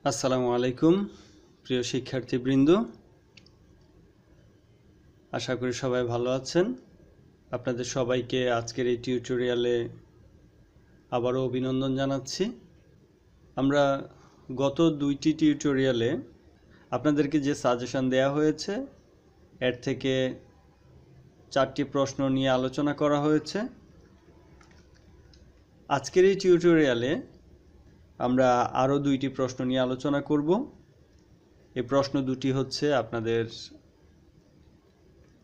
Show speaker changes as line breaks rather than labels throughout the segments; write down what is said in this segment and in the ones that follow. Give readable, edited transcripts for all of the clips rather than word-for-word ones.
আসসালামু আলাইকুম প্রিয় শিক্ষার্থীবৃন্দ, আশা করি সবাই ভালো আছেন। আপনাদের সবাইকে আজকের এই টিউটোরিয়ালে আবারও অভিনন্দন জানাচ্ছি। আমরা গত দুইটি টিউটোরিয়ালে আপনাদেরকে যে সাজেশন দেয়া হয়েছে এর থেকে 4টি প্রশ্ন নিয়ে আলোচনা করা হয়েছে। আজকের এই টিউটোরিয়ালে আমরা আরও 2টি প্রশ্ন নিয়ে আলোচনা করব। এই প্রশ্ন দুটি হচ্ছে আপনাদের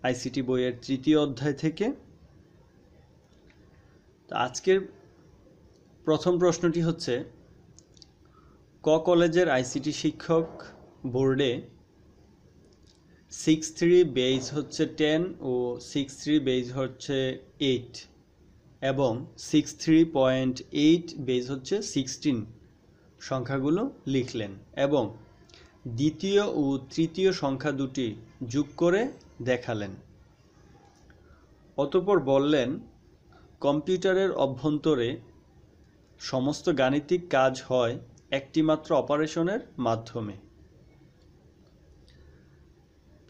আইসিটি বইয়ের 3য় অধ্যায় থেকে। তো আজকের প্রথম প্রশ্নটি হচ্ছে, ক কলেজের আইসিটি শিক্ষক বোর্ডে 6.3 বেজ হচ্ছে 10 ও 6.3 বেজ হচ্ছে 8 এবং 6.3.8 বেজ হচ্ছে 16 সংখ্যাগুলো লিখলেন এবং দ্বিতীয় ও তৃতীয় সংখ্যা দুটি যোগ করে দেখালেন। অতঃপর বললেন, কম্পিউটারের অভ্যন্তরে সমস্ত গাণিতিক কাজ হয় একটিমাত্র অপারেশনের মাধ্যমে।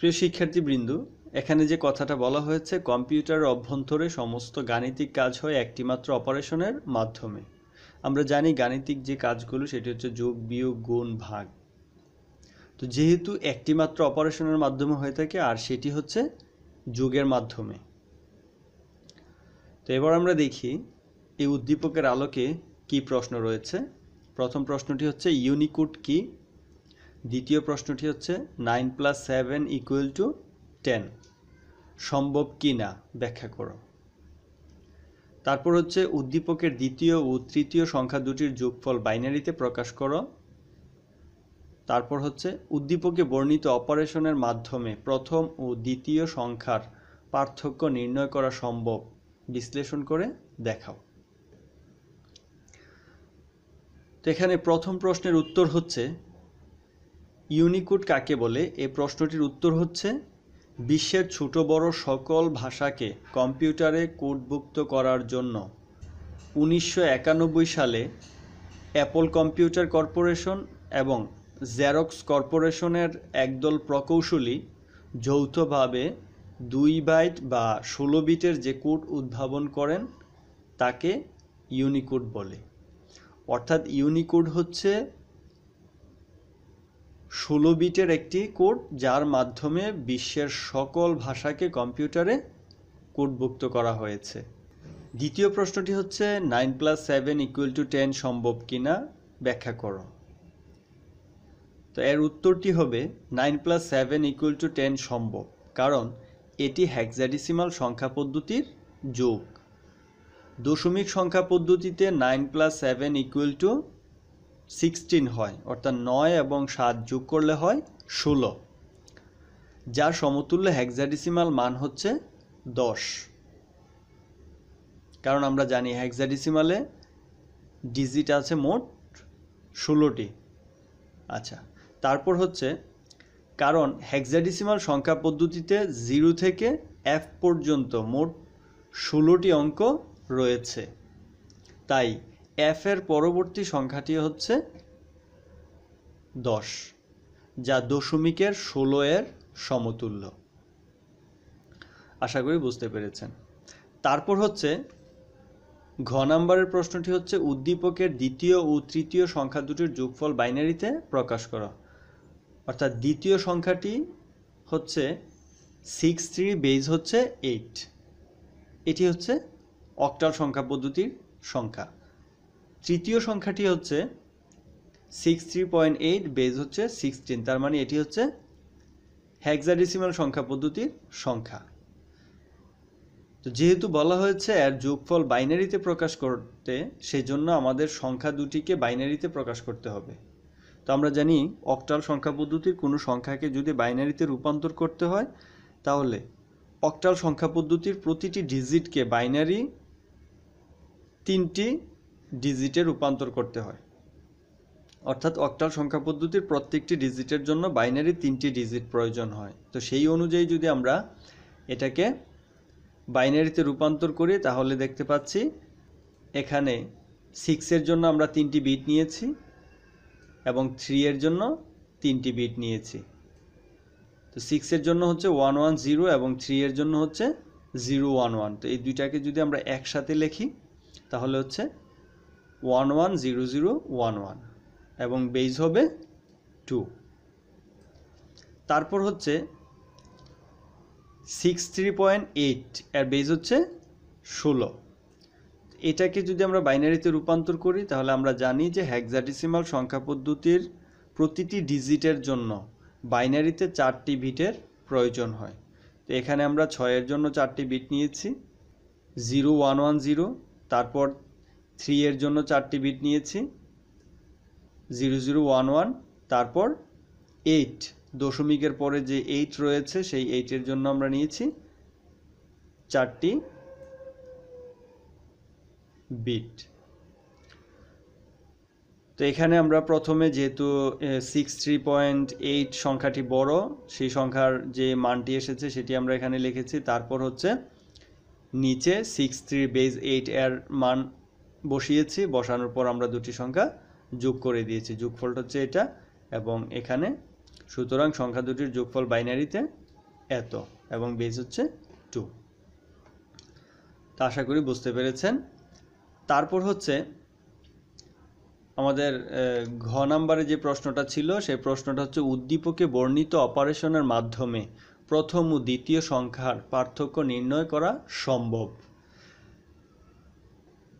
প্রিয় শিক্ষার্থীবৃন্দ, এখানে যে কথাটা বলা হয়েছে, কম্পিউটারের অভ্যন্তরে সমস্ত গাণিতিক কাজ হয় একটিমাত্র অপারেশনের মাধ্যমে। আমরা জানি গাণিতিক যে কাজগুলো সেটি হচ্ছে যোগ, বিয়োগ, গুণ, ভাগ। তো যেহেতু একটিমাত্র অপারেশনের মাধ্যমে হয়ে থাকে আর সেটি হচ্ছে যোগের মাধ্যমে। তো এবার আমরা দেখি এই উদ্দীপকের আলোকে কি প্রশ্ন রয়েছে। প্রথম প্রশ্নটি হচ্ছে ইউনিকোড কি, দ্বিতীয় প্রশ্নটি হচ্ছে 9 + 7 = 10 সম্ভব কি না ব্যাখ্যা করো। তারপর হচ্ছে উদ্দীপকের দ্বিতীয় ও তৃতীয় সংখ্যা দুটির যোগফল বাইনারিতে প্রকাশ করো। তারপর হচ্ছে উদ্দীপকে বর্ণিত অপারেশনের মাধ্যমে প্রথম ও দ্বিতীয় সংখ্যার পার্থক্য নির্ণয় করা সম্ভব বিশ্লেষণ করে দেখাও। তো এখানে প্রথম প্রশ্নের উত্তর হচ্ছে, ইউনিকোড কাকে বলে? এই প্রশ্নটির উত্তর হচ্ছে, বিশ্বের ছোট বড় সকল ভাষাকে কম্পিউটারে কোডভুক্ত করার জন্য 1991 সালে অ্যাপল কম্পিউটার কর্পোরেশন এবং জেরক্স কর্পোরেশনের একদল প্রকৌশলী যৌথভাবে 2 বাইট বা 16 বিটের যে কোড উদ্ভাবন করেন তাকে ইউনিকোড বলে। অর্থাৎ ইউনিকোড হচ্ছে 16 বিটের একটি কোড, যার মাধ্যমে বিশ্বের সকল ভাষাকে কম্পিউটারে কোডভুক্ত করা হয়েছে। দ্বিতীয় প্রশ্নটি হচ্ছে 9 + 7 = 10 সম্ভব কিনা ব্যাখ্যা করো। তো এর উত্তরটি হবে 9 + 7 = 10 সম্ভব, কারণ এটি হেক্সাডেসিমাল সংখ্যা পদ্ধতির যোগ। দশমিক সংখ্যা পদ্ধতিতে 9 + 7 = 16 হয়, অর্থাৎ 9 এবং 7 যোগ করলে হয় 16, যার সমতুল্য হেক্সাডেসিমাল মান হচ্ছে 10। কারণ আমরা জানি হেক্সাডেসিমালে ডিজিট আছে মোট 16টি। আচ্ছা, তারপর হচ্ছে, কারণ হেক্সাডেসিমাল সংখ্যা পদ্ধতিতে 0 থেকে F পর্যন্ত মোট 16টি অঙ্ক রয়েছে, তাই F এর পরবর্তী সংখ্যাটি হচ্ছে 10, যা দশমিকের 16 এর সমতুল্য। আশা করি বুঝতে পেরেছেন। তারপর হচ্ছে ঘ নাম্বারের প্রশ্নটি হচ্ছে, উদ্দীপকের দ্বিতীয় ও তৃতীয় সংখ্যা দুটির যোগফল বাইনারিতে প্রকাশ করো। অর্থাৎ দ্বিতীয় সংখ্যাটি হচ্ছে 6.3 বেজ হচ্ছে 8, এটি হচ্ছে অক্টাল সংখ্যা পদ্ধতির সংখ্যা। তৃতীয় সংখ্যাটি হচ্ছে 6.3.8 বেজ হচ্ছে 16, তার মানে এটি হচ্ছে হেক্সাডেসিমাল সংখ্যা পদ্ধতির সংখ্যা। তো যেহেতু বলা হয়েছে এর যোগফল বাইনারিতে প্রকাশ করতে, সেজন্য আমাদের সংখ্যা দুটিকে বাইনারিতে প্রকাশ করতে হবে। তো আমরা জানি অক্টাল সংখ্যা পদ্ধতির কোনো সংখ্যাকে যদি বাইনারিতে রূপান্তর করতে হয়, তাহলে অক্টাল সংখ্যা পদ্ধতির প্রতিটি ডিজিটকে বাইনারি 3টি ডিজিটে রূপান্তর করতে হয়। অর্থাৎ অক্টাল সংখ্যা পদ্ধতির প্রত্যেকটি ডিজিটের জন্য বাইনারি 3টি ডিজিট প্রয়োজন হয়। তো সেই অনুযায়ী যদি আমরা এটাকে বাইনারিতে রূপান্তর করি, তাহলে দেখতে পাচ্ছি এখানে 6 এর জন্য আমরা 3টি বিট নিয়েছি, এবং 3 এর জন্য 3টি বিট নিয়েছি। তো 6 এর জন্য হচ্ছে 110 এবং 3 এর জন্য হচ্ছে 011। তো এই দুইটাকে যদি আমরা একসাথে লিখি তাহলে হচ্ছে 110011 এবং বেজ হবে 2। তারপর হচ্ছে 63.8 এর বেজ হচ্ছে 16। এটাকে যদি আমরা বাইনারিতে রূপান্তর করি তাহলে আমরা জানি যে হেক্সাডেসিমাল সংখ্যা পদ্ধতির প্রতিটি ডিজিটের জন্য বাইনারিতে 4টি বিটের প্রয়োজন হয়। তো এখানে আমরা 6 এর জন্য 4টি বিট নিয়েছি, 0110, তারপর 3 এর জন্য 4টি বিট নিয়েছি, 0011, তারপর 8 দশমিকের পরে যে 8 রয়েছে সেই 8 এর জন্য আমরা নিয়েছি 4টি বিট। তো এখানে আমরা প্রথমে যেহেতু 63.8 সংখ্যাটি বড়, সেই সংখ্যার যে মানটি এসেছে সেটি আমরা এখানে লিখেছি। তারপর হচ্ছে নিচে 63 বেজ 8 এর মান বসিয়েছি, বসানোর পর আমরা দুটি সংখ্যা যোগ করে দিয়েছি, যোগফলটা হচ্ছে এটা এবং এখানে। সুতরাং সংখ্যা দুটির যোগফল বাইনারিতে এত এবং বেজ হচ্ছে 2। তা আশা করি বুঝতে পেরেছেন। তারপর হচ্ছে আমাদের ঘ নাম্বারে যে প্রশ্নটা ছিল সেই প্রশ্নটা হচ্ছে উদ্দীপকে বর্ণিত অপারেশনের মাধ্যমে প্রথম ও দ্বিতীয় সংখ্যার পার্থক্য নির্ণয় করা সম্ভব।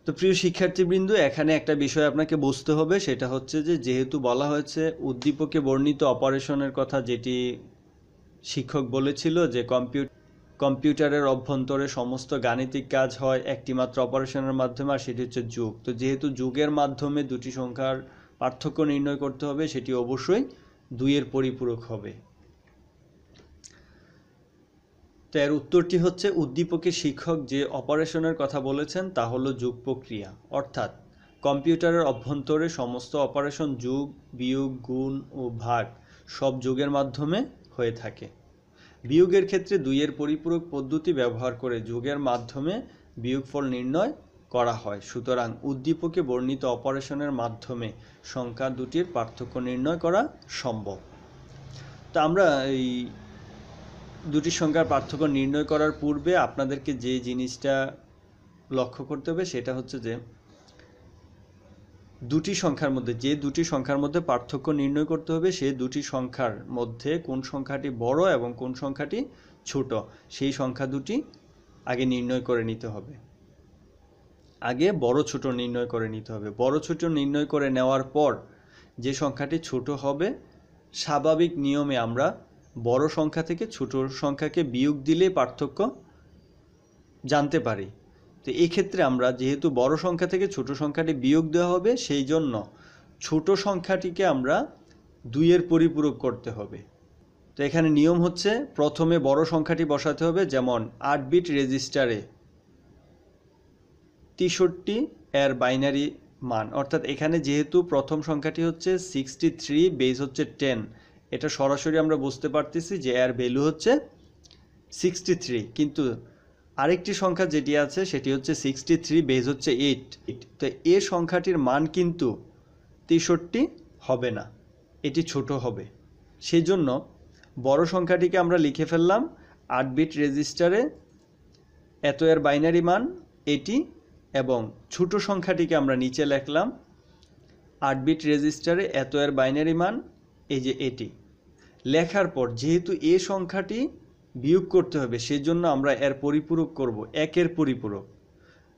তো প্রিয় শিক্ষার্থীবৃন্দ, এখানে একটা বিষয় আপনাকে বুঝতে হবে, সেটা হচ্ছে যে যেহেতু বলা হয়েছে উদ্দীপকে বর্ণিত অপারেশনের কথা, যেটি শিক্ষক বলেছিল যে কম্পিউটারের অভ্যন্তরে সমস্ত গাণিতিক কাজ হয় একটি মাত্র অপারেশনের মাধ্যমে, আর সেটি হচ্ছে যোগ। তো যেহেতু যোগের মাধ্যমে দুটি সংখ্যার পার্থক্য নির্ণয় করতে হবে, সেটি অবশ্যই 2 এর পরিপূরক হবে। তো এর উত্তরটি হচ্ছে উদ্দীপকে শিক্ষক যে অপারেশনের কথা বলেছেন তা হলো যোগ প্রক্রিয়া, অর্থাৎ কম্পিউটারের অভ্যন্তরে সমস্ত অপারেশন যোগ, বিয়োগ, গুণ ও ভাগ সব যোগের মাধ্যমে হয়ে থাকে। বিয়োগের ক্ষেত্রে 2 এর পরিপূরক পদ্ধতি ব্যবহার করে যোগের মাধ্যমে বিয়োগফল নির্ণয় করা হয়। সুতরাং উদ্দীপকে বর্ণিত অপারেশনের মাধ্যমে সংখ্যা দুটির পার্থক্য নির্ণয় করা সম্ভব। তো আমরা এই দুটি সংখ্যার পার্থক্য নির্ণয় করার পূর্বে আপনাদেরকে যে জিনিসটা লক্ষ্য করতে হবে সেটা হচ্ছে যে দুটি সংখ্যার মধ্যে পার্থক্য নির্ণয় করতে হবে, সেই দুটি সংখ্যার মধ্যে কোন সংখ্যাটি বড় এবং কোন সংখ্যাটি ছোট সেই সংখ্যা দুটি আগে নির্ণয় করে নিতে হবে। আগে বড় ছোট নির্ণয় করে নিতে হবে। বড় ছোট নির্ণয় করে নেওয়ার পর যে সংখ্যাটি ছোট হবে, স্বাভাবিক নিয়মে আমরা বড় সংখ্যা থেকে ছোট সংখ্যাকে বিয়োগ দিলে পার্থক্য জানতে পারি। তো এই ক্ষেত্রে আমরা যেহেতু বড় সংখ্যা থেকে ছোট সংখ্যাটি বিয়োগ দেওয়া হবে, সেই জন্য ছোট সংখ্যাটিকে আমরা 2 এর পরিপূরক করতে হবে। তো এখানে নিয়ম হচ্ছে প্রথমে বড় সংখ্যাটি বসাতে হবে, যেমন 8 বিট রেজিস্টারে 63 এর বাইনারি মান, অর্থাৎ এখানে যেহেতু প্রথম সংখ্যাটি হচ্ছে 63 বেস হচ্ছে 10, এটা সরাসরি আমরা বুঝতে পারতেছি যে এর ভ্যালু হচ্ছে 63, কিন্তু আরেকটি সংখ্যা যেটি আছে সেটি হচ্ছে 63 বেস হচ্ছে 8। তো এই সংখ্যাটির মান কিন্তু 63 হবে না, এটি ছোট হবে। সেই জন্য বড় সংখ্যাটিকে আমরা লিখে ফেললাম 8 বিট রেজিস্টারে এত এর বাইনারি মান এটি, এবং ছোট সংখ্যাটিকে আমরা নিচে লিখলাম 8 বিট রেজিস্টারে এত এর বাইনারি মান এই যে এটি। লেখার পর যেহেতু এই সংখ্যাটি বিয়োগ করতে হবে, সেজন্য আমরা এর পরিপূরক করব 1 এর পরিপূরক।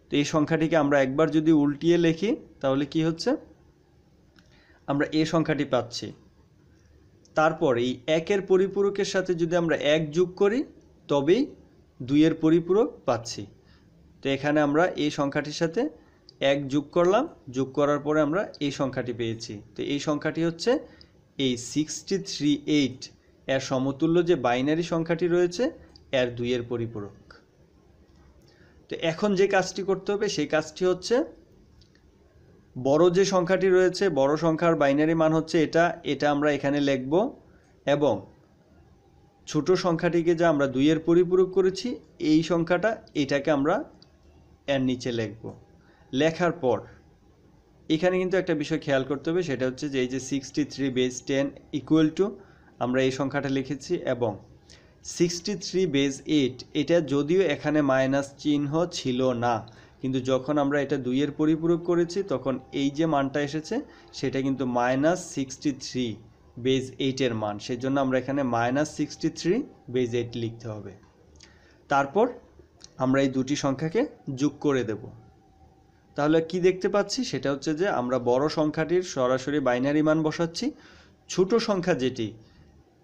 তো এই সংখ্যাটিকে আমরা একবার যদি উল্টিয়ে লিখি তাহলে কি হচ্ছে, আমরা এই সংখ্যাটি পাচ্ছি। তারপর এই 1 এর পরিপূরকের সাথে যদি আমরা 1 যোগ করি তবেই 2 এর পরিপূরক পাচ্ছি। তো এখানে আমরা এই সংখ্যাটির সাথে 1 যোগ করলাম, যোগ করার পরে আমরা এই সংখ্যাটি পেয়েছি। তো এই সংখ্যাটি হচ্ছে এই 638 এর সমতুল্য যে বাইনারি সংখ্যাটি রয়েছে এর 2 এর পরিপূরক। তো এখন যে কাজটি করতে হবে সেই কাজটি হচ্ছে বড় যে সংখ্যাটি রয়েছে, বড় সংখ্যার বাইনারি মান হচ্ছে এটা আমরা এখানে লিখব, এবং ছোট সংখ্যাটিকে যা আমরা 2 এর পরিপূরক করেছি এই সংখ্যাটা, এটাকে আমরা এর নিচে লিখব। লেখার পর এখানে কিন্তু একটা বিষয় খেয়াল করতে হবে, সেটা হচ্ছে যে এই যে 63 বেস 10 ইকুয়াল টু আমরা এই সংখ্যাটা লিখেছি, এবং 63 বেস 8 এটা যদিও এখানে মাইনাস চিহ্ন ছিল না, কিন্তু যখন আমরা এটা 2 এর পরিপূরক করেছি তখন এই যে মানটা এসেছে সেটা কিন্তু -63 বেস 8 এর মান, সেজন্য আমরা এখানে -63 বেস 8 লিখতে হবে। তারপর আমরা এই দুটি সংখ্যাকে যোগ করে দেব। তাহলে কি দেখতে পাচ্ছি, সেটা হচ্ছে যে আমরা বড় সংখ্যাটির সরাসরি বাইনারি মান বসাচ্ছি, ছোট সংখ্যা যেটি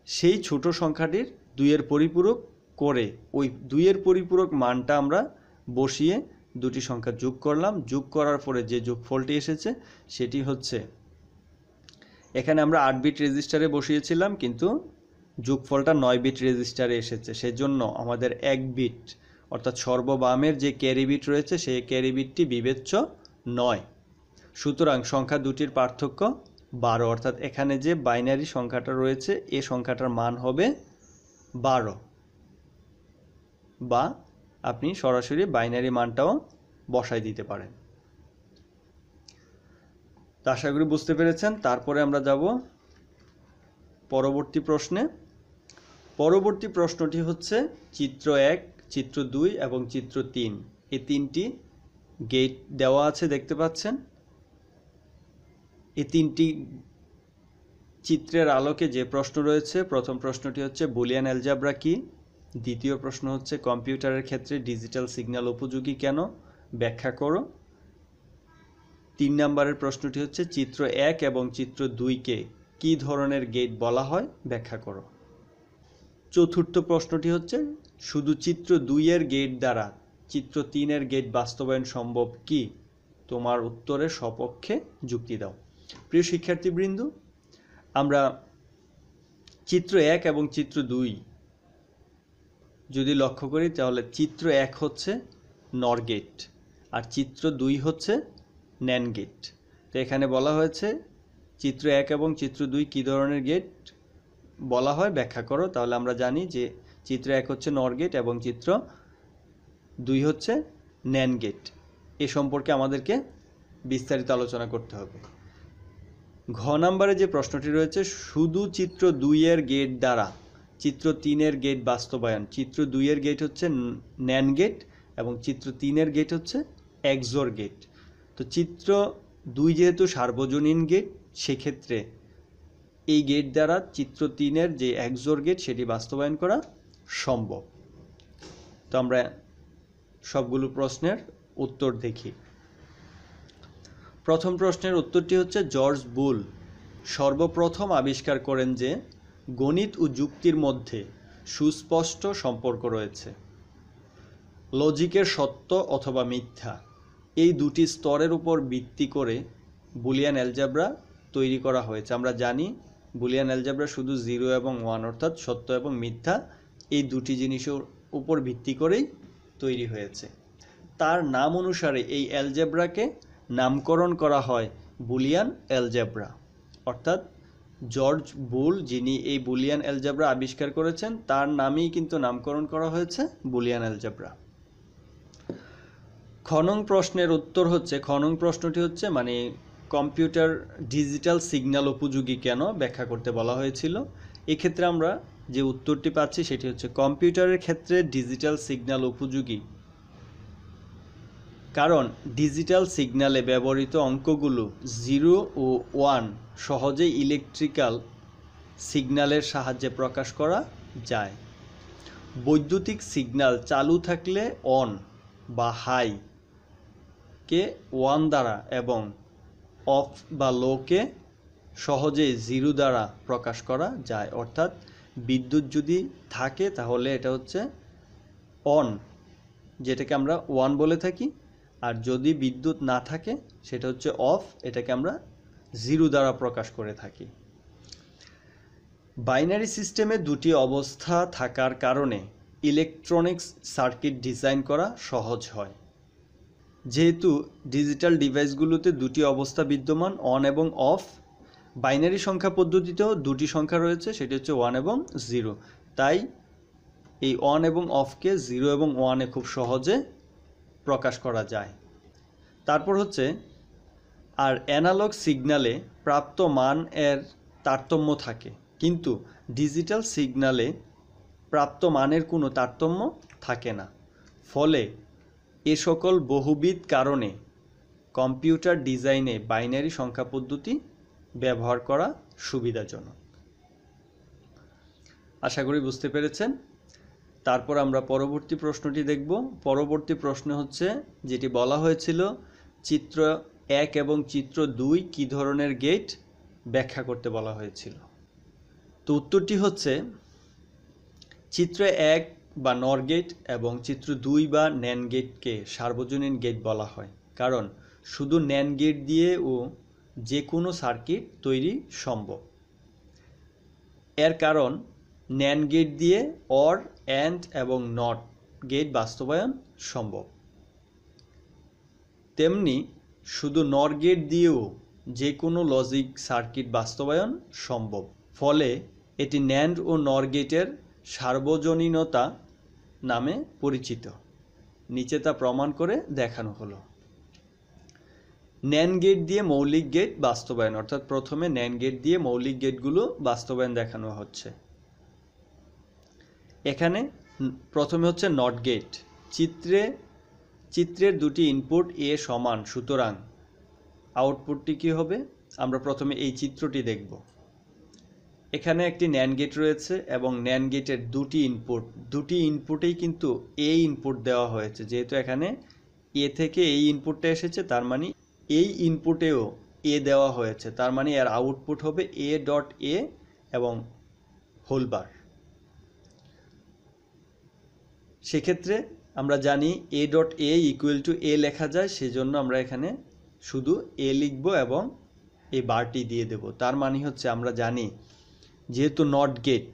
সেই ছোট সংখ্যাটির 2 এর পরিপূরক করে ওই 2 এর পরিপূরক মানটা আমরা বসিয়ে দুটি সংখ্যা যোগ করলাম। যোগ করার পরে যে যোগফলটি এসেছে সেটি হচ্ছে, এখানে আমরা 8 বিট রেজিস্টারে বসিয়েছিলাম কিন্তু যোগফলটা 9 বিট রেজিস্টারে এসেছে, সেজন্য আমাদের 1 বিট অর্থাৎ সর্ববামের যে ক্যারি বিট রয়েছে সেই ক্যারি বিটটি বিবেচ্য নয়। সুতরাং সংখ্যা দুটির পার্থক্য 12, অর্থাৎ এখানে যে বাইনারি সংখ্যাটা রয়েছে এই সংখ্যাটার মান হবে 12, বা আপনি সরাসরি বাইনারি মানটাও বসাই দিতে পারেন। তা আশা করি বুঝতে পেরেছেন। তারপরে আমরা যাব পরবর্তী প্রশ্নে। পরবর্তী প্রশ্নটি হচ্ছে চিত্র 1, চিত্র 2 এবং চিত্র 3, এই তিনটি গেট দেওয়া আছে দেখতে পাচ্ছেন। এই তিনটি চিত্রের আলোকে যে প্রশ্ন রয়েছে, প্রথম প্রশ্নটি হচ্ছে বুলিয়ান অ্যালজেব্রা কি, দ্বিতীয় প্রশ্ন হচ্ছে কম্পিউটারের ক্ষেত্রে ডিজিটাল সিগন্যাল উপযোগী কেন, ব্যাখ্যা করো। 3 নম্বরের প্রশ্নটি হচ্ছে চিত্র 1 এবং চিত্র 2কে কি ধরনের গেট বলা হয়, ব্যাখ্যা করো। চতুর্থ প্রশ্নটি হচ্ছে শুধু চিত্র 2 এর গেট দ্বারা চিত্র 3 এর গেট বাস্তবায়ন সম্ভব কি, তোমার উত্তরের সপক্ষে যুক্তি দাও। প্রিয় শিক্ষার্থীবৃন্দ, আমরা চিত্র 1 এবং চিত্র 2 যদি লক্ষ্য করি তাহলে চিত্র 1 হচ্ছে নর গেট আর চিত্র 2 হচ্ছে ন্যান্ড গেট। তো এখানে বলা হয়েছে চিত্র 1 এবং চিত্র 2 কী ধরনের গেট বলা হয়, ব্যাখ্যা করো। তাহলে আমরা জানি যে চিত্র 1 হচ্ছে নর গেট এবং চিত্র 2 হচ্ছে ন্যান্ড গেট। এ সম্পর্কে আমাদেরকে বিস্তারিত আলোচনা করতে হবে। ঘ নম্বরে যে প্রশ্নটি রয়েছে শুধু চিত্র 2 এর গেট দ্বারা চিত্র 3 এর গেট বাস্তবায়ন, চিত্র 2 এর গেট হচ্ছে ন্যান্ড গেট এবং চিত্র 3 এর গেট হচ্ছে এক্সর গেট। তো চিত্র 2 যেহেতু সার্বজনীন গেট, সেক্ষেত্রে এই গেট দ্বারা চিত্র 3 এর যে এক্সর গেট সেটি বাস্তবায়ন করা সম্ভব। তো আমরা সবগুলো প্রশ্নের উত্তর দেখি। প্রথম প্রশ্নের উত্তরটি হচ্ছে জর্জ বুল সর্বপ্রথম আবিষ্কার করেন যে গণিত ও যুক্তির মধ্যে সুস্পষ্ট সম্পর্ক রয়েছে। লজিকের সত্য অথবা মিথ্যা এই দুটি স্তরের উপর ভিত্তি করে বুলিয়ান অ্যালজেব্রা তৈরি করা হয়েছে। আমরা জানি বুলিয়ান অ্যালজেব্রা শুধু 0 এবং 1 অর্থাৎ সত্য এবং মিথ্যা এই দুটি জিনিসের উপর ভিত্তি করেই তৈরি হয়েছে। তার নাম অনুসারে এই অ্যালজেব্রাকে নামকরণ করা হয় বুলিয়ান অ্যালজেব্রা, অর্থাৎ জর্জ বুল যিনি এই বুলিয়ান অ্যালজেব্রা আবিষ্কার করেছেন তার নামেই কিন্তু নামকরণ করা হয়েছে বুলিয়ান অ্যালজেব্রা। খ নং প্রশ্নের উত্তর হচ্ছে, খ নং প্রশ্নটি হচ্ছে মানে কম্পিউটার ডিজিটাল সিগন্যাল উপযোগী কেন, ব্যাখ্যা করতে বলা হয়েছিল। এক্ষেত্রে আমরা যে উত্তরটি পাচ্ছি সেটি হচ্ছে কম্পিউটারের ক্ষেত্রে ডিজিটাল সিগন্যাল উপযোগী কারণ ডিজিটাল সিগন্যালে ব্যবহৃত অঙ্কগুলো 0 ও 1 সহজেই ইলেকট্রিক্যাল সিগন্যালের সাহায্যে প্রকাশ করা যায়। বৈদ্যুতিক সিগন্যাল চালু থাকলে অন বা হাই কে 1 দ্বারা এবং অফ বা লোকে সহজেই 0 দ্বারা প্রকাশ করা যায়। অর্থাৎ বিদ্যুৎ যদি থাকে তাহলে এটা হচ্ছে অন, যেটাকে আমরা 1 বলে থাকি, আর যদি বিদ্যুৎ না থাকে সেটা হচ্ছে অফ, এটাকে আমরা 0 দ্বারা প্রকাশ করে থাকি। বাইনারি সিস্টেমে দুটি অবস্থা থাকার কারণে ইলেকট্রনিক্স সার্কিট ডিজাইন করা সহজ হয়। যেহেতু ডিজিটাল ডিভাইসগুলোতে দুটি অবস্থা বিদ্যমান অন এবং অফ, বাইনারি সংখ্যা পদ্ধতিতেও দুটি সংখ্যা রয়েছে, সেটি হচ্ছে 1 এবং 0, তাই এই অন এবং অফকে 0 এবং 1-এ খুব সহজে প্রকাশ করা যায়। তারপর হচ্ছে আর অ্যানালগ সিগন্যালে প্রাপ্ত মান এর তারতম্য থাকে, কিন্তু ডিজিটাল সিগন্যালে প্রাপ্ত মানের কোনো তারতম্য থাকে না। ফলে এ সকল বহুবিধ কারণে কম্পিউটার ডিজাইনে বাইনারি সংখ্যা পদ্ধতি ব্যবহার করা সুবিধাজনক। আশা করি বুঝতে পেরেছেন। তারপর আমরা পরবর্তী প্রশ্নটি দেখব। পরবর্তী প্রশ্ন হচ্ছে, যেটি বলা হয়েছিল চিত্র 1 এবং চিত্র 2 কী ধরনের গেট ব্যাখ্যা করতে বলা হয়েছিল। তো উত্তরটি হচ্ছে, চিত্র 1 বা নর গেট এবং চিত্র 2 বা ন্যান্ড গেটকে সার্বজনীন গেট বলা হয়, কারণ শুধু ন্যান্ড গেট দিয়েও যে কোনো সার্কিট তৈরি সম্ভব। এর কারণ ন্যান্ড গেট দিয়ে অর, অ্যান্ড এবং নট গেট বাস্তবায়ন সম্ভব। তেমনি শুধু নর গেট দিয়েও যে কোনো লজিক সার্কিট বাস্তবায়ন সম্ভব। ফলে এটি ন্যান্ড ও নর গেটের সার্বজনীনতা নামে পরিচিত। নিচে তা প্রমাণ করে দেখানো হলো। ন্যান্ড গেট দিয়ে মৌলিক গেট বাস্তবায়ন, অর্থাৎ প্রথমে ন্যান্ড গেট দিয়ে মৌলিক গেটগুলো বাস্তবায়ন দেখানো হচ্ছে। এখানে প্রথমে হচ্ছে নট গেট। চিত্রের দুটি ইনপুট এ সমান, সুতরাং আউটপুটটি কী হবে? আমরা প্রথমে এই চিত্রটি দেখব। এখানে একটি ন্যান্ড গেট রয়েছে এবং ন্যান্ড গেটের দুটি ইনপুটেই কিন্তু এ ইনপুট দেওয়া হয়েছে। যেহেতু এখানে এ থেকে এই ইনপুটটা এসেছে, তার মানে এই ইনপুটেও এ দেওয়া হয়েছে, তার মানে এর আউটপুট হবে এ ডট এ এবং হোল বার। সেক্ষেত্রে আমরা জানি A dot A equal to A লেখা যায়, সেজন্য আমরা এখানে শুধু এ লিখব এবং এই বারটি দিয়ে দেব। তার মানে হচ্ছে আমরা জানি যেহেতু নট গেট,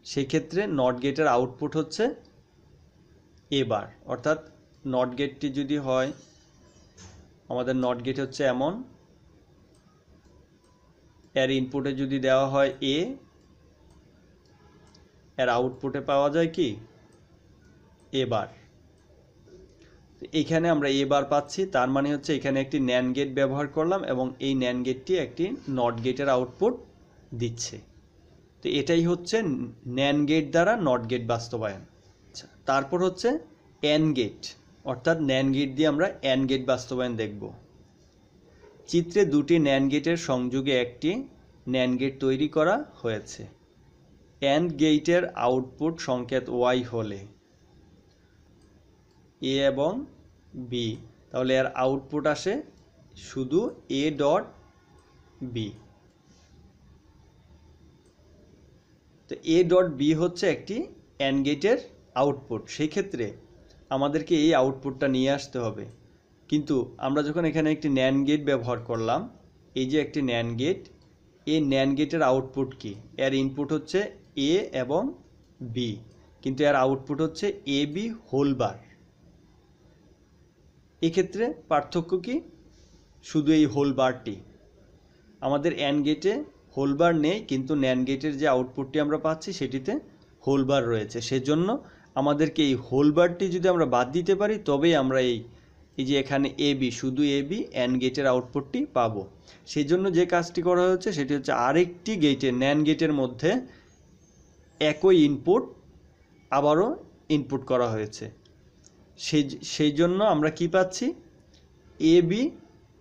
সেক্ষেত্রে নট গেটের আউটপুট হচ্ছে এ বার। অর্থাৎ নট গেটটি যদি হয়, আমাদের নট গেট হচ্ছে এমন, এর ইনপুটে যদি দেওয়া হয় এ, এর আউটপুটে পাওয়া যায় কি? এ বার। এইখানে আমরা এ বার পাচ্ছি, তার মানে হচ্ছে এখানে একটি ন্যান্ড গেট ব্যবহার করলাম এবং এই ন্যান্ড গেটটি একটি নট গেটের আউটপুট দিচ্ছে। তো এটাই হচ্ছে ন্যান্ড গেট দ্বারা নট গেট বাস্তবায়ন। আচ্ছা, তারপর হচ্ছে অ্যান্ড গেট, অর্থাৎ ন্যান্ড গেট দিয়ে আমরা অ্যান্ড গেট বাস্তবায়ন দেখব। চিত্রে দুটি ন্যান্ড গেটের সংযোগে একটি ন্যান্ড গেট তৈরি করা হয়েছে। অ্যান্ড গেটের আউটপুট সংকেত ওয়াই হলে এ এবং বি, তাহলে এর আউটপুট আসে শুধু এ ডট বি। তো এ ডট বি হচ্ছে একটি অ্যান্ড গেটের আউটপুট। সেই ক্ষেত্রে আমাদেরকে এই আউটপুটটা নিয়ে আসতে হবে, কিন্তু আমরা যখন এখানে একটি ন্যান্ড গেট ব্যবহার করলাম, এই যে একটি ন্যান্ড গেট, এই ন্যান্ড গেটের আউটপুট কি? এর ইনপুট হচ্ছে এ এবং বি, কিন্তু এর আউটপুট হচ্ছে এ বি হোল বার। এক্ষেত্রে পার্থক্য কি? শুধু এই হোল বারটি। আমাদের অ্যান্ড গেটে হোল বার নেই, কিন্তু ন্যান্ড গেটের যে আউটপুটটি আমরা পাচ্ছি সেটিতে হোল বার রয়েছে। সেজন্য আমাদেরকে এই হোল বারটি যদি আমরা বাদ দিতে পারি, তবেই আমরা এই যে এখানে এ বি, শুধু এ বি অ্যান্ড গেটের আউটপুটটি পাবো। সেই জন্য যে কাজটি করা হয়েছে সেটি হচ্ছে আরেকটি গেটের, ন্যান্ড গেটের মধ্যে একই ইনপুট আবারও ইনপুট করা হয়েছে। সেই জন্য আমরা কি পাচ্ছি? এ বি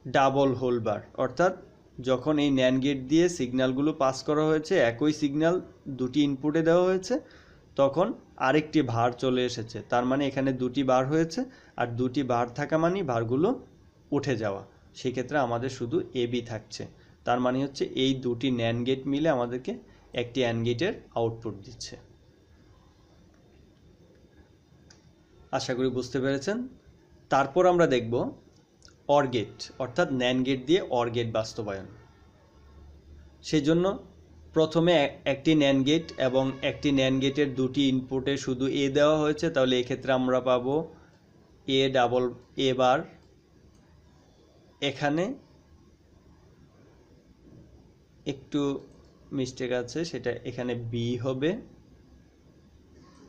ডাবল হোল বার। অর্থাৎ যখন এই ন্যান্ড গেট দিয়ে সিগন্যালগুলো পাস করা হয়েছে, একই সিগন্যাল দুটি ইনপুটে দেওয়া হয়েছে, তখন আরেকটি ভার চলে এসেছে। তার মানে এখানে দুটি বার হয়েছে, আর দুটি বার থাকা মানে ভারগুলো উঠে যাওয়া। সেক্ষেত্রে আমাদের শুধু এ বি থাকছে। তার মানে হচ্ছে এই দুটি ন্যান্ড গেট মিলে আমাদেরকে একটি অ্যান্ড গেটের আউটপুট দিচ্ছে। আশা করি বুঝতে পেরেছেন। তারপর আমরা দেখব অর গেট, অর্থাৎ ন্যান্ড গেট দিয়ে অর গেট বাস্তবায়ন। সেই জন্য প্রথমে একটি ন্যান্ড গেট এবং একটি ন্যান্ড গেটের দুটি ইনপুটে শুধু এ দেওয়া হয়েছে, তাহলে এক্ষেত্রে আমরা পাবো এ ডাবল এ বার। এখানে একটু মিস্টেক আছে, সেটা এখানে বি হবে।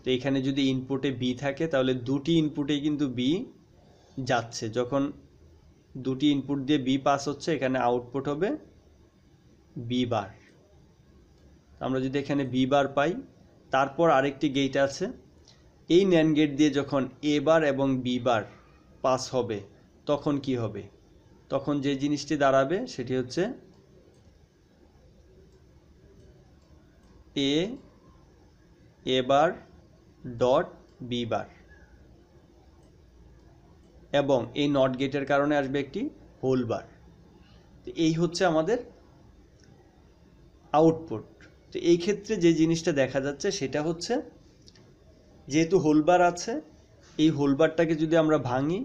তো এখানে যদি ইনপুটে বি থাকে, তাহলে দুটি ইনপুটে কিন্তু বি যাচ্ছে। যখন দুটি ইনপুট দিয়ে বি পাস হচ্ছে, এখানে আউটপুট হবে বি বার। আমরা যদি এখানে বি বার পাই, তারপর আরেকটি গেট আছে, এই ন্যান্ড গেট দিয়ে যখন এ বার এবং বি বার পাস হবে তখন কি হবে? তখন যে জিনিসটি দাঁড়াবে সেটি হচ্ছে এ বার ডট বি বার, এবং এই নট গেটের কারণে আসবে একটি হোল বার। তো এই হচ্ছে আমাদের আউটপুট। তো এই ক্ষেত্রে যে জিনিসটা দেখা যাচ্ছে সেটা হচ্ছে, যেহেতু হোলবার আছে, এই হোলবারটাকে যদি আমরা ভাঙি,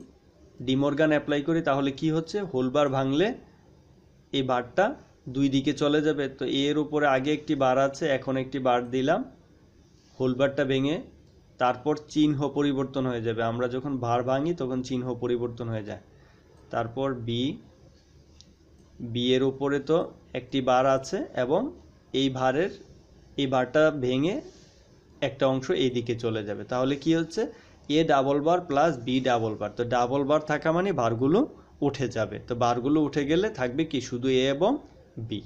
ডিমর্গান অ্যাপ্লাই করি, তাহলে কি হচ্ছে? হোলবার ভাঙলে এই বারটা দুই দিকে চলে যাবে। তো এর উপরে আগে একটি বার আছে, এখন একটি বার দিলাম, হোলবারটা ভেঙে তারপর চিহ্ন পরিবর্তন হয়ে যাবে। আমরা যখন বার ভাঙি তখন চিহ্ন পরিবর্তন হয়ে যায়। তারপর বি এর উপরে তো একটি বার আছে, এবং এই বারটা ভেঙে একটা অংশ এইদিকে চলে যাবে। তাহলে কি হচ্ছে? A double bar plus B double bar. তো ডাবল বার থাকা মানে বারগুলো উঠে যাবে। তো বারগুলো উঠে গেলে থাকবে কি? শুধু এ এবং বি।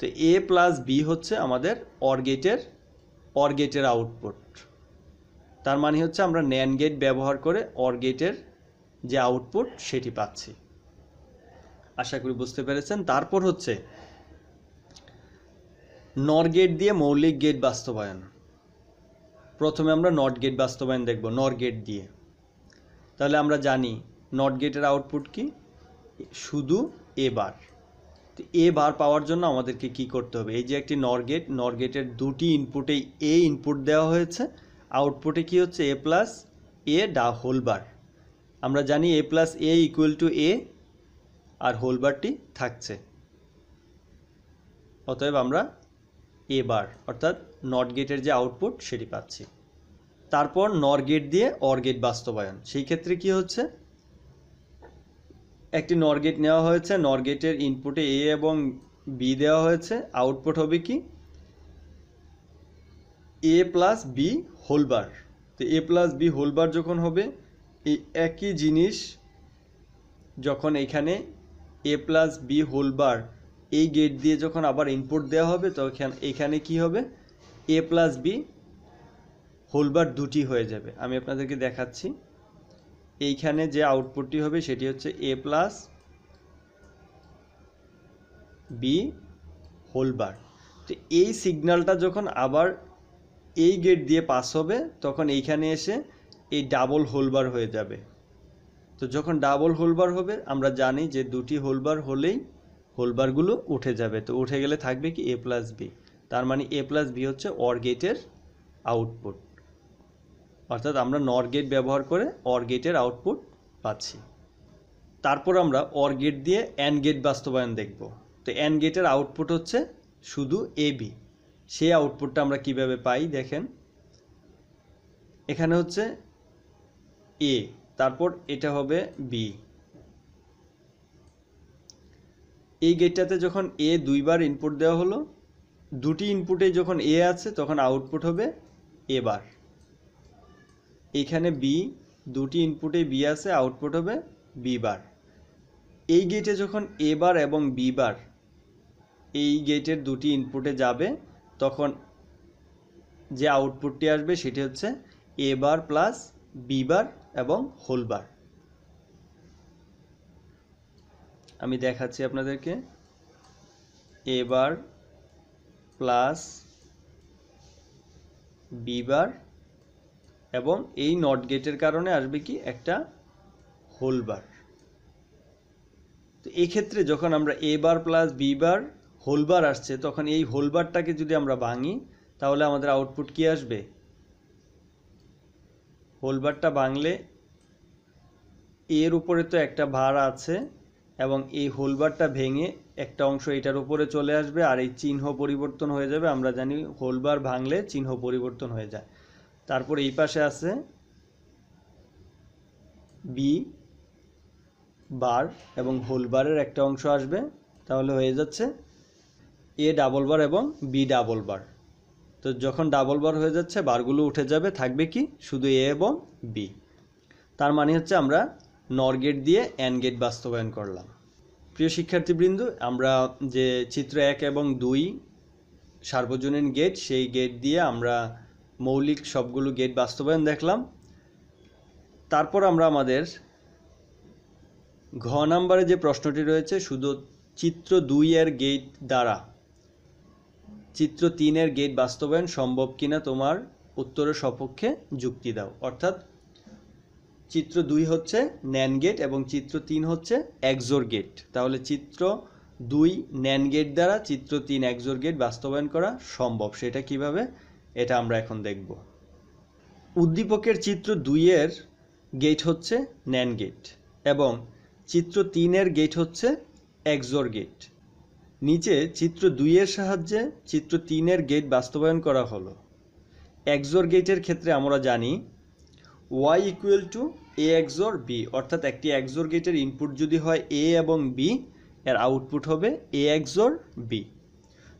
তো এ প্লাস বি হচ্ছে আমাদের অর গেটের আউটপুট। তার মানে হচ্ছে আমরা ন্যান্ড গেট ব্যবহার করে অর গেটের যে আউটপুট সেটি পাচ্ছি। আশা করি বুঝতে পেরেছেন। তারপর হচ্ছে নর গেট দিয়ে মৌলিক গেট বাস্তবায়ন। প্রথমে আমরা নট গেট বাস্তবায়ন দেখব নর গেট দিয়ে। তাহলে আমরা জানি নট গেটের আউটপুট কি? শুধু এ বার। তো এ বার পাওয়ার জন্য আমাদেরকে কি করতে হবে? এই যে একটি নর গেটের দুটি ইনপুটেই এ ইনপুট দেওয়া হয়েছে, আউটপুটে কি হচ্ছে? A plus A whole bar. আমরা জানি A plus A equal to A, আর হোল বারটি থাকছে। অতএব আমরা এ বার অর্থাৎ নট গেটের যে আউটপুট সেটি পাচ্ছি। তারপর নর গেট দিয়ে অর গেট বাস্তবায়ন। সেই ক্ষেত্রে কি হচ্ছে? একটি নর গেট নেওয়া হয়েছে, নর গেটের ইনপুটে এ এবং বি দেওয়া হয়েছে, আউটপুট হবে কি? এ প্লাস বি হোল বার। তো এ প্লাস বি হোল বার যখন হবে, এই একই জিনিস যখন এখানে এ প্লাস বি হোল বার এই গেট দিয়ে যখন আবার ইনপুট দেওয়া হবে, তখন এখানে কি হবে? এ প্লাস বি হোল বার দুটি হয়ে যাবে। আমি আপনাদেরকে দেখাচ্ছি। এইখানে যে আউটপুটটি হবে সেটি হচ্ছে এ প্লাস বি হোল বার। তো এই সিগন্যালটা যখন আবার এই গেট দিয়ে পাস হবে, তখন এইখানে এসে এই ডাবল হোলবার হয়ে যাবে। তো যখন ডাবল হোলবার হবে, আমরা জানি যে দুটি হোলবার হলেই হোলবারগুলো উঠে যাবে। তো উঠে গেলে থাকবে কি? এ প্লাস বি। তার মানে এ প্লাস বি হচ্ছে অর গেটের আউটপুট। অর্থাৎ আমরা নর গেট ব্যবহার করে অর গেটের আউটপুট পাচ্ছি। তারপর আমরা অর গেট দিয়ে অ্যান্ড গেট বাস্তবায়ন দেখব। তো অ্যান্ড গেটের আউটপুট হচ্ছে শুধু এ বি। সেই আউটপুটটা আমরা কিভাবে পাই দেখেন। এখানে হচ্ছে এ, তারপর এটা হবে বি। এই গেটটাতে যখন এ দুইবার ইনপুট দেওয়া হলো, দুটি ইনপুটে যখন এ আছে তখন আউটপুট হবে এ বার। এখানে বি, দুটি ইনপুটে বি আছে, আউটপুট হবে বি বার। এই গেটে যখন এ বার এবং বি বার এই গেটের দুটি ইনপুটে যাবে, তখন যে আউটপুটটি আসবে সেটি হচ্ছে এ বার প্লাস বি বার এবং হোল বার। আমি দেখাচ্ছি আপনাদেরকে। এ বার প্লাস বি বার, এবং এই নট গেটের কারণে আসবে কি? একটা হোল বার। তো এই ক্ষেত্রে যখন আমরা A bar plus B bar whole bar আসছে, তখন এই হোল বারটাকে যদি আমরা ভাঙি, তাহলে আমাদের আউটপুট কি আসবে? হোল বারটা ভাঙলে এর উপরে তো একটা ভার আছে, এবং এই হোল বারটা ভেঙে একটা অংশ এটার উপরে চলে আসবে, আর এই চিহ্ন পরিবর্তন হয়ে যাবে। আমরা জানি হোল বার ভাঙলে চিহ্ন পরিবর্তন হয়ে যায়। তারপর এই পাশে আছে বি বার, এবং হোল বারের একটা অংশ আসবে, তাহলে হয়ে যাচ্ছে এ ডাবল বার এবং বি ডাবল বার। তো যখন ডাবল বার হয়ে যাচ্ছে, বারগুলো উঠে যাবে, থাকবে কি? শুধু এ এবং বি। তার মানে হচ্ছে আমরা নর গেট দিয়ে অ্যান্ড গেট বাস্তবায়ন করলাম। প্রিয় শিক্ষার্থীবৃন্দ, আমরা যে চিত্র 1 এবং 2 সার্বজনীন গেট, সেই গেট দিয়ে আমরা মৌলিক সবগুলো গেট বাস্তবায়ন দেখলাম। তারপর আমরা আমাদের ঘ নাম্বারে যে প্রশ্নটি রয়েছে, শুধু চিত্র 2 এর গেট দ্বারা চিত্র 3 এর গেট বাস্তবায়ন সম্ভব কিনা তোমার উত্তরের সপক্ষে যুক্তি দাও। অর্থাৎ চিত্র 2 হচ্ছে ন্যান্ড গেট এবং চিত্র 3 হচ্ছে এক্সোর গেট। তাহলে চিত্র 2 ন্যান্ড গেট দ্বারা চিত্র 3 এক্সোর গেট বাস্তবায়ন করা সম্ভব, সেটা কিভাবে, এটা আমরা এখন দেখব। উদ্দীপকের চিত্র 2 এর গেট হচ্ছে ন্যান্ড গেট এবং চিত্র 3 এর গেট হচ্ছে এক্সোর গেট। নিচে চিত্র 2 এর সাহায্যে চিত্র 3 এর গেট বাস্তবায়ন করা হলো। এক্সোর গেটের ক্ষেত্রে আমরা জানি y equal to a XOR b, অর্থাৎ একটি এক্সোর গেটের ইনপুট যদি হয় a এবং b, এর আউটপুট হবে a XOR b।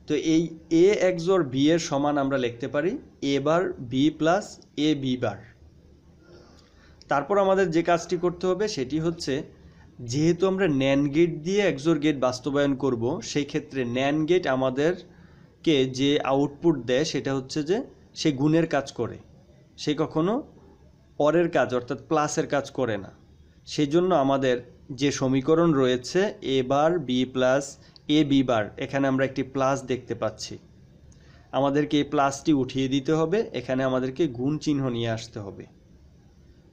তো এই a XOR b এর সমান আমরা লিখতে পারি a bar b plus a b বার। তারপর আমাদের যে কাজটি করতে হবে সেটি হচ্ছে, যেহেতু আমরা ন্যান্ড গেট দিয়ে এক্সোর গেট বাস্তবায়ন করব, সেই ক্ষেত্রে ন্যান্ড গেট আমাদেরকে যে আউটপুট দেয় সেটা হচ্ছে যে সে গুণের কাজ করে, সে কখনো অরের কাজ অর্থাৎ প্লাসের কাজ করে না। সেই জন্য আমাদের যে সমীকরণ রয়েছে a bar b plus a b বার, এখানে আমরা একটি প্লাস দেখতে পাচ্ছি। আমাদেরকে এই প্লাসটি উঠিয়ে দিতে হবে, এখানে আমাদেরকে গুণ চিহ্ন নিয়ে আসতে হবে।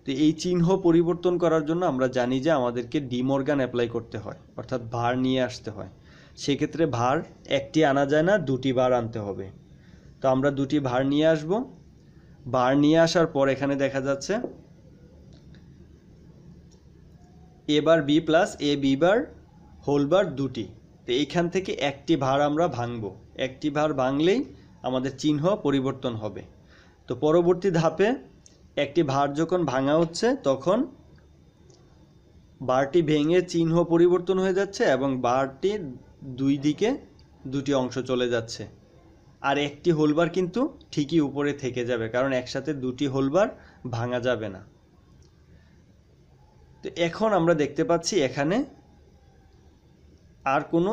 তো এই চিহ্ন পরিবর্তন করার জন্য আমরা জানি যে আমাদেরকে ডি মর্গান অ্যাপ্লাই করতে হয়, অর্থাৎ ভার নিয়ে আসতে হয়। সেক্ষেত্রে ভার একটি আনা যায় না, দুটি ভার আনতে হবে। তো আমরা দুটি ভার নিয়ে আসব। ভার নিয়ে আসার পর এখানে দেখা যাচ্ছে a bar b plus a b bar whole bar দুটি। তো এইখান থেকে একটি ভার আমরা ভাঙব, একটি ভার ভাঙলেই আমাদের চিহ্ন পরিবর্তন হবে। তো পরবর্তী ধাপে একটি ভার যখন ভাঙা হচ্ছে তখন বারটি ভেঙে চিহ্ন পরিবর্তন হয়ে যাচ্ছে এবং বারটি দুই দিকে দুটি অংশ চলে যাচ্ছে। আর একটি হোলবার কিন্তু ঠিকই উপরে থেকে যাবে, কারণ একসাথে দুটি হোলবার ভাঙা যাবে না। তো এখন আমরা দেখতে পাচ্ছি এখানে আর কোনো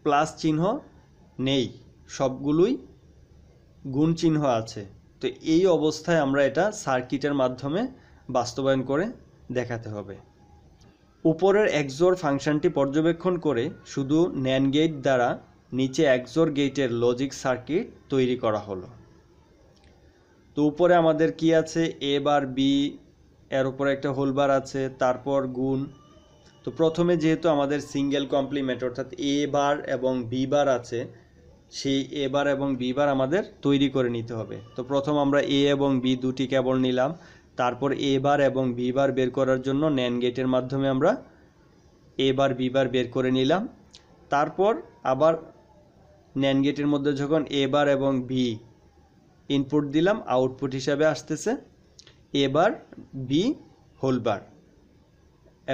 প্লাস চিহ্ন নেই, সবগুলোই গুণ চিহ্ন আছে। তো এই অবস্থায় আমরা এটা সার্কিটের মাধ্যমে বাস্তবায়ন করে দেখাতে হবে। উপরের এক্সোর ফাংশনটি পর্যবেক্ষণ করে শুধু ন্যান্ড গেট দ্বারা নিচে এক্সোর গেটের লজিক সার্কিট তৈরি করা হলো। তো উপরে আমাদের কি আছে, a বার b, এর উপরে একটা হোলবার আছে, তারপর গুণ। তো প্রথমে যেহেতু আমাদের সিঙ্গেল কমপ্লিমেন্ট অর্থাৎ a বার এবং b বার আছে, সেই a বার এবং b বার আমাদের তৈরি করে নিতে হবে। তো প্রথম আমরা a এবং b দুটি কেবল নিলাম, তারপর a বার এবং b বার বের করার জন্য ন্যান্ড গেটের মাধ্যমে আমরা a বার b বার বের করে নিলাম। তারপর আবার ন্যান্ড গেটের মধ্যে যখন a বার এবং b ইনপুট দিলাম, আউটপুট হিসাবে আসতেছে a bar b whole bar,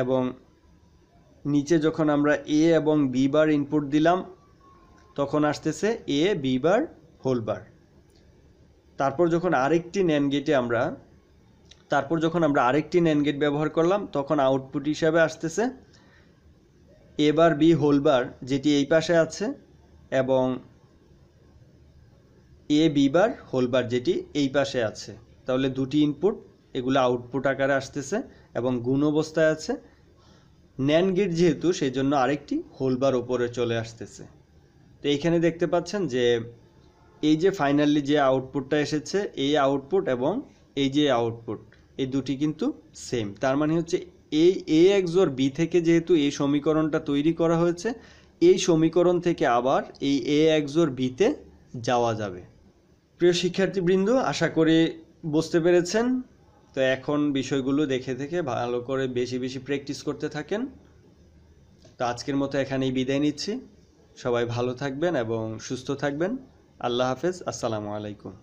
এবং নিচে যখন আমরা a এবং b বার ইনপুট দিলাম তখন আসতেছে a b bar whole bar. তারপর যখন আরেকটি ন্যান্ড গেট ব্যবহার করলাম তখন আউটপুট হিসাবে আসতেছে a bar b whole bar, যেটি এই পাশে আছে, এবং a b bar whole bar, যেটি এই পাশে আছে। তাহলে দুটি ইনপুট, এগুলো আউটপুট আকারে আসতেছে এবং গুণ অবস্থায় আছে। ন্যান্ড গেট যেহেতু, সেই জন্য আরেকটি হোল বার উপরে চলে আসতেছে। তো এইখানে দেখতে পাচ্ছেন যে এই যে ফাইনালি যে আউটপুটটা এসেছে, এই আউটপুট এবং এই যে আউটপুট, এই দুটি কিন্তু সেম। তার মানে হচ্ছে এই a XOR b থেকে যেহেতু এই সমীকরণটা তৈরি করা হয়েছে, এই সমীকরণ থেকে আবার এই a XOR b তে যাওয়া যাবে। প্রিয় শিক্ষার্থীবৃন্দ, আশা করি বুঝতে পেরেছেন। তো এখন বিষয়গুলো দেখে থেকে ভালো করে বেশি বেশি প্র্যাকটিস করতে থাকেন। তো আজকের মতো এখানেই বিদায় নিচ্ছি। সবাই ভালো থাকবেন এবং সুস্থ থাকবেন। আল্লাহ হাফেজ। আসসালামু আলাইকুম।